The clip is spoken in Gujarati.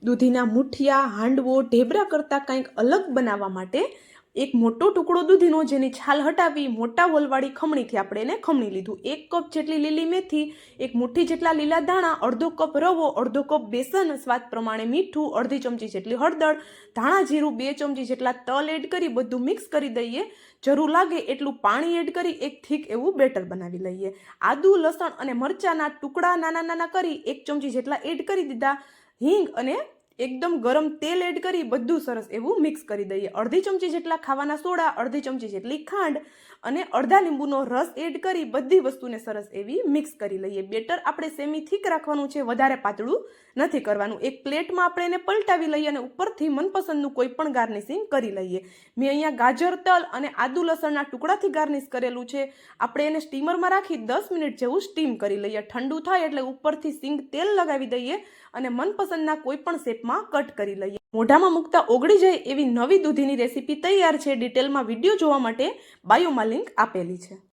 દૂધીના મુઠિયા, હાંડવો, ઢેબરા કરતાં કંઈક અલગ બનાવવા માટે એક મોટો ટુકડો દૂધીનો જેની છાલ હટાવી મોટા હોલવાળી ખમણીથી આપણે એને ખમણી લીધું. 1 કપ જેટલી લીલી મેથી, 1 મુઠ્ઠી જેટલા લીલા ધાણા, અડધો કપ રવો, અડધો કપ બેસન, સ્વાદ પ્રમાણે મીઠું, અડધી ચમચી જેટલી હળદર, ધાણા જીરું, 2 ચમચી જેટલા તલ એડ કરી બધું મિક્સ કરી દઈએ. જરૂર લાગે એટલું પાણી એડ કરી એક થીક એવું બેટર બનાવી લઈએ. આદુ, લસણ અને મરચાંના ટુકડા નાના નાના કરી 1 ચમચી જેટલા એડ કરી દીધા. હિંગ અને એકદમ ગરમ તેલ એડ કરી બધું સરસ એવું મિક્સ કરી દઈએ. અડધી ચમચી જેટલા ખાવાના સોડા, અડધી ચમચી જેટલી ખાંડ અને અડધા લીંબુનો રસ એડ કરી બધી વસ્તુને સરસ એવી મિક્સ કરી લઈએ. બેટર આપણે સેમી થીક રાખવાનું છે, વધારે પાતળું નથી કરવાનું. એક પ્લેટમાં આપણે એને પલટાવી લઈએ અને ઉપરથી મનપસંદનું કોઈ પણ ગાર્નિશિંગ કરી લઈએ. મેં અહીંયા ગાજર, તલ અને આદુ લસણના ટુકડાથી ગાર્નિશ કરેલું છે. આપણે એને સ્ટીમરમાં રાખી 10 મિનિટ જેવું સ્ટીમ કરી લઈએ. ઠંડુ થાય એટલે ઉપરથી સિંગ તેલ લગાવી દઈએ અને મનપસંદના કોઈ પણ શેપમાં કટ કરી લઈએ. મોઢામાં મૂકતા ઓગળી જાય એવી નવી દૂધીની રેસીપી તૈયાર છે. ડિટેલમાં વિડીયો જોવા માટે બાયોમાં લિંક આપેલી છે.